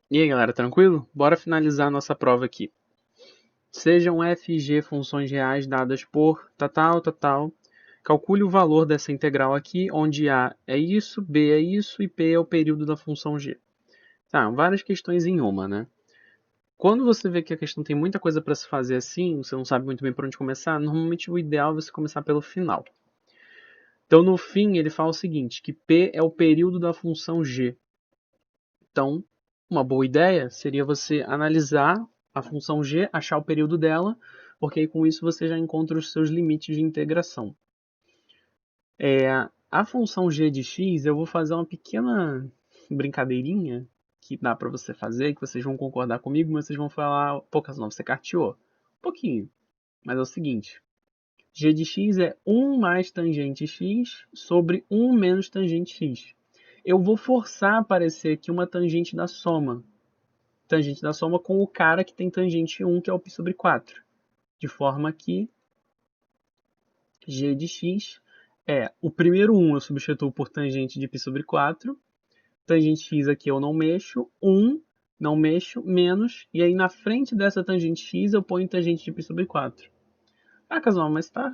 E aí, galera, tranquilo? Bora finalizar nossa prova aqui. Sejam f e g funções reais dadas por tal. Calcule o valor dessa integral aqui, onde a é isso, b é isso e p é o período da função g. Tá, várias questões em uma, né? Quando você vê que a questão tem muita coisa para se fazer assim, você não sabe muito bem por onde começar, normalmente o ideal é você começar pelo final. Então, no fim, ele fala o seguinte, que p é o período da função g. Então, uma boa ideia seria você analisar a função g, achar o período dela, porque aí com isso você já encontra os seus limites de integração. A função g de x, eu vou fazer uma pequena brincadeirinha que dá para você fazer, que vocês vão concordar comigo, mas vocês vão falar, pô, Casanova, você carteou. Um pouquinho, mas é o seguinte, g de x é 1 mais tangente x sobre 1 menos tangente x. Eu vou forçar a aparecer aqui uma tangente da soma com o cara que tem tangente 1, que é o π sobre 4. De forma que g de x é o primeiro 1 eu substituo por tangente de π sobre 4. Tangente x aqui eu não mexo. 1 não mexo, menos. E aí na frente dessa tangente x eu ponho tangente de π sobre 4. Ah, Casual, mas tá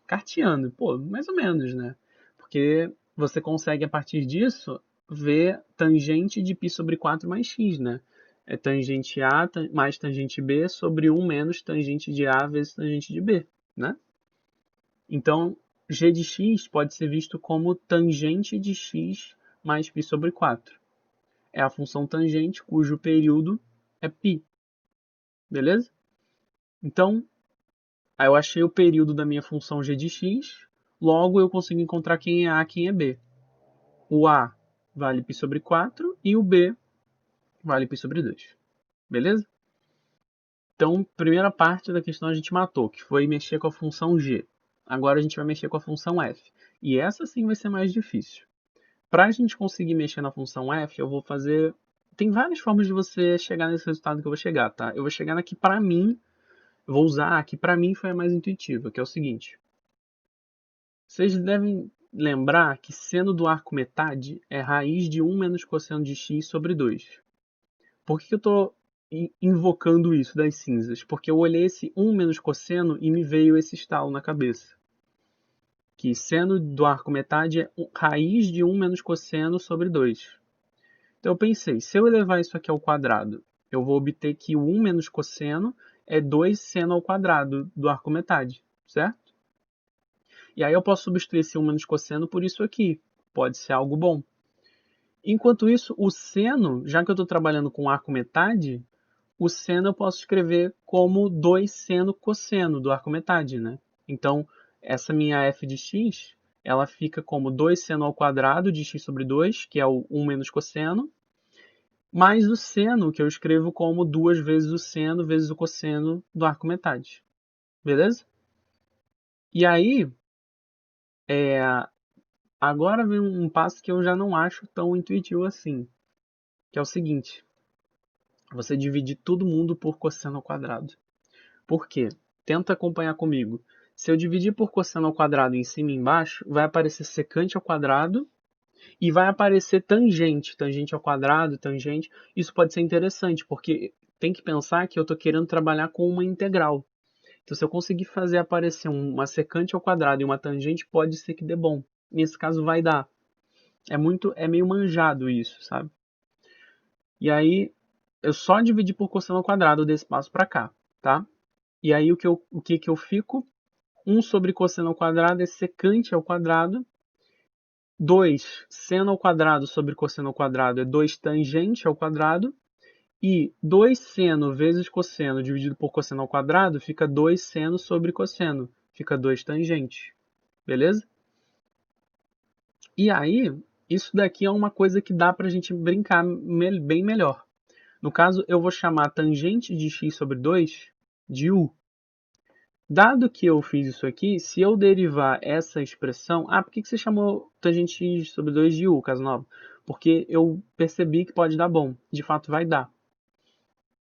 carteando. Pô, mais ou menos, né? Porque você consegue, a partir disso, ver tangente de π sobre 4 mais x, né? É tangente A mais tangente B sobre 1 menos tangente de A vezes tangente de B, né? Então, g de x pode ser visto como tangente de x mais π sobre 4. É a função tangente cujo período é π, beleza? Então, aí eu achei o período da minha função g de x, logo eu consigo encontrar quem é A e quem é B. O A vale π sobre 4 e o B vale π sobre 2. Beleza? Então, primeira parte da questão a gente matou, que foi mexer com a função g. Agora a gente vai mexer com a função f. E essa sim vai ser mais difícil. Para a gente conseguir mexer na função f, eu vou fazer... Tem várias formas de você chegar nesse resultado que eu vou chegar, tá? Eu vou chegar na que para mim, eu vou usar a que para mim foi a mais intuitiva, que é o seguinte. Vocês devem lembrar que seno do arco metade é raiz de 1 menos cosseno de x sobre 2. Por que eu estou invocando isso das cinzas? Porque eu olhei esse 1 menos cosseno e me veio esse estalo na cabeça. Que seno do arco metade é raiz de 1 menos cosseno sobre 2. Então eu pensei, se eu elevar isso aqui ao quadrado, eu vou obter que o 1 menos cosseno é 2 seno ao quadrado do arco metade, certo? E aí eu posso substituir esse 1 menos cosseno por isso aqui. Pode ser algo bom. Enquanto isso, o seno, já que eu estou trabalhando com arco metade, o seno eu posso escrever como 2 seno cosseno do arco metade, né? Então, essa minha f de x, ela fica como 2 seno ao quadrado de x sobre 2, que é o 1 menos cosseno, mais o seno, que eu escrevo como 2 vezes o seno vezes o cosseno do arco metade. Beleza? E aí, agora vem um passo que eu já não acho tão intuitivo assim, que é o seguinte. Você divide todo mundo por cosseno ao quadrado. Por quê? Tenta acompanhar comigo. Se eu dividir por cosseno ao quadrado em cima e embaixo, vai aparecer secante ao quadrado e vai aparecer tangente. Tangente ao quadrado, tangente. Isso pode ser interessante, porque tem que pensar que eu estou querendo trabalhar com uma integral. Então, se eu conseguir fazer aparecer uma secante ao quadrado e uma tangente, pode ser que dê bom. Nesse caso, vai dar. É meio manjado isso, sabe? E aí, eu só dividi por cosseno ao quadrado desse passo para cá, tá? E aí, o que eu fico? 1 sobre cosseno ao quadrado é secante ao quadrado. 2 seno ao quadrado sobre cosseno ao quadrado é 2 tangente ao quadrado. E 2 seno vezes cosseno dividido por cosseno ao quadrado fica 2 seno sobre cosseno. Fica 2 tangente. Beleza? E aí, isso daqui é uma coisa que dá pra gente brincar bem melhor. No caso, eu vou chamar tangente de x sobre 2 de u. Dado que eu fiz isso aqui, se eu derivar essa expressão... Ah, por que você chamou tangente x sobre 2 de u, Casanova? Porque eu percebi que pode dar bom. De fato, vai dar.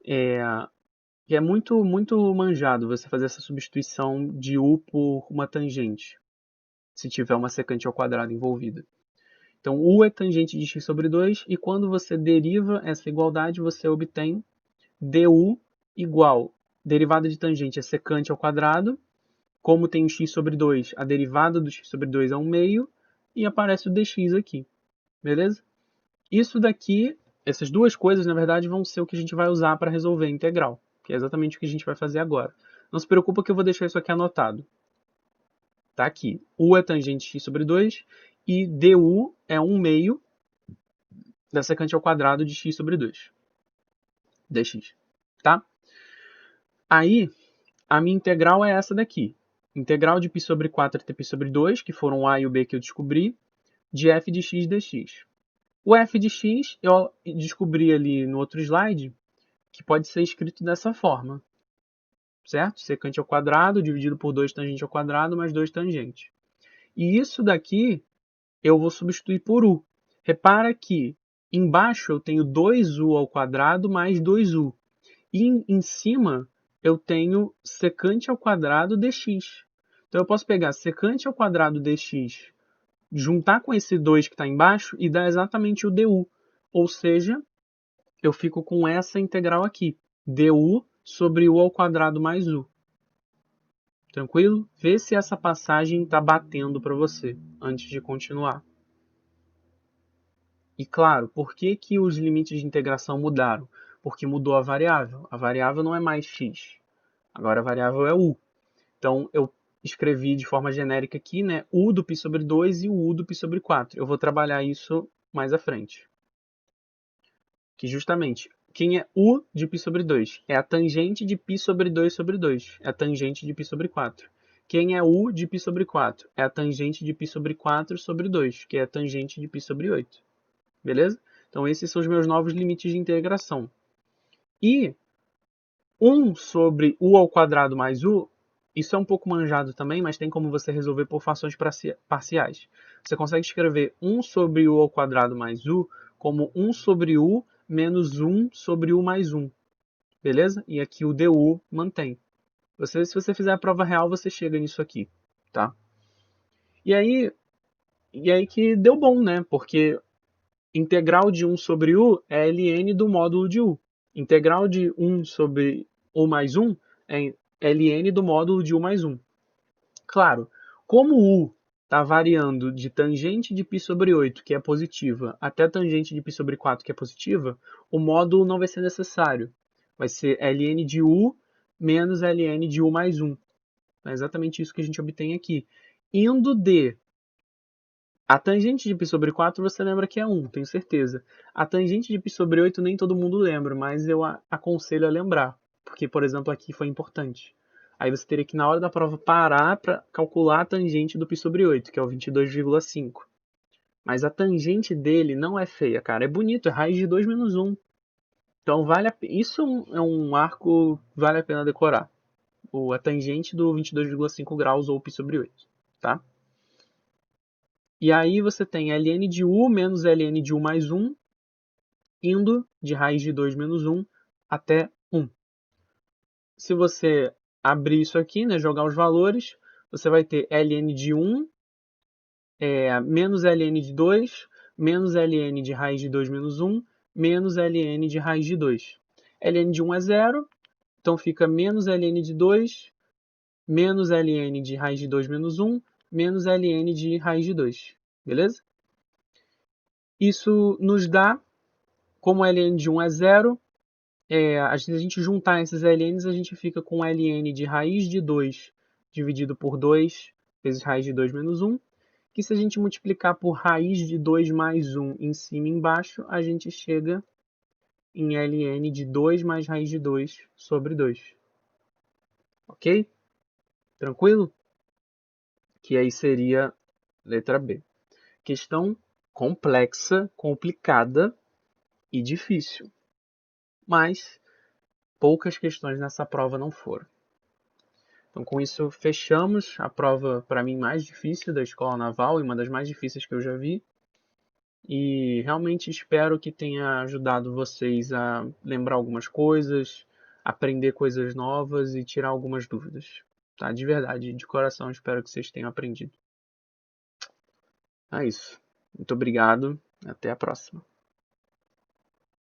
E é muito, muito manjado você fazer essa substituição de u por uma tangente, se tiver uma secante ao quadrado envolvida. Então, U é tangente de x sobre 2, e quando você deriva essa igualdade, você obtém du igual, derivada de tangente é secante ao quadrado, como tem x sobre 2, a derivada do x sobre 2 é 1 meio, e aparece o dx aqui, beleza? Isso daqui, essas duas coisas, na verdade, vão ser o que a gente vai usar para resolver a integral, que é exatamente o que a gente vai fazer agora. Não se preocupa que eu vou deixar isso aqui anotado. Tá aqui, U é tangente de x sobre 2, e du é 1 meio da secante ao quadrado de x sobre 2, dx, tá? Aí, a minha integral é essa daqui. Integral de π sobre 4 até π sobre 2, que foram o a e o b que eu descobri, de f de x dx. O f de x eu descobri ali no outro slide, que pode ser escrito dessa forma, certo? Secante ao quadrado dividido por 2 tangente ao quadrado mais 2 tangente. E isso daqui eu vou substituir por u. Repara que embaixo eu tenho 2u ao quadrado mais 2u. E em cima eu tenho secante ao quadrado dx. Então eu posso pegar secante ao quadrado dx, juntar com esse 2 que está embaixo e dar exatamente o du. Ou seja, eu fico com essa integral aqui, du sobre u ao quadrado mais u. Tranquilo? Vê se essa passagem está batendo para você antes de continuar. E claro, por que que os limites de integração mudaram? Porque mudou a variável. A variável não é mais x. Agora a variável é u. Então eu escrevi de forma genérica aqui, né, u do π sobre 2 e o u do π sobre 4. Eu vou trabalhar isso mais à frente. Que justamente, quem é u de π sobre 2? É a tangente de π sobre 2 sobre 2. É a tangente de π sobre 4. Quem é u de π sobre 4? É a tangente de π sobre 4 sobre 2, que é a tangente de π sobre 8. Beleza? Então esses são os meus novos limites de integração. E 1 sobre u ao quadrado mais u, isso é um pouco manjado também, mas tem como você resolver por frações parciais. Você consegue escrever 1 sobre u ao quadrado mais u como 1 sobre u menos 1 sobre u mais 1. Beleza? E aqui o du mantém. Se você fizer a prova real, você chega nisso aqui. Tá? E aí que deu bom, né? Porque integral de 1 sobre u é ln do módulo de u. Integral de 1 sobre u mais 1 é ln do módulo de u mais 1. Claro, como u está variando de tangente de π sobre 8, que é positiva, até tangente de π sobre 4, que é positiva, o módulo não vai ser necessário. Vai ser ln de u menos ln de u mais 1. É exatamente isso que a gente obtém aqui. Indo de a tangente de π sobre 4 você lembra que é 1, tenho certeza. A tangente de π sobre 8 nem todo mundo lembra, mas eu aconselho a lembrar. Porque, por exemplo, aqui foi importante. Aí você teria que, na hora da prova, parar para calcular a tangente do π sobre 8, que é o 22,5. Mas a tangente dele não é feia, cara. É bonito, é raiz de 2 menos 1. Então, isso é um arco que vale a pena decorar. A tangente do 22,5 graus ou π sobre 8, tá? E aí você tem ln de u menos ln de u mais 1, indo de raiz de 2 menos 1 até 1. Se você abrir isso aqui, né, jogar os valores, você vai ter ln de 1 menos ln de 2, menos ln de raiz de 2 menos 1, menos ln de raiz de 2. ln de 1 é 0, então fica menos ln de 2, menos ln de raiz de 2 menos 1, menos ln de raiz de 2. Beleza? Isso nos dá, como ln de 1 é 0, se a gente juntar esses ln's, a gente fica com ln de raiz de 2 dividido por 2 vezes raiz de 2 menos 1, que se a gente multiplicar por raiz de 2 mais 1 em cima e embaixo, a gente chega em ln de 2 mais raiz de 2 sobre 2. Ok? Tranquilo? Que aí seria letra B. Questão complexa, complicada e difícil. Mas poucas questões nessa prova não foram. Então, com isso, fechamos a prova, para mim, mais difícil da Escola Naval e uma das mais difíceis que eu já vi. E realmente espero que tenha ajudado vocês a lembrar algumas coisas, aprender coisas novas e tirar algumas dúvidas. Tá? De verdade, de coração, espero que vocês tenham aprendido. É isso. Muito obrigado, até a próxima.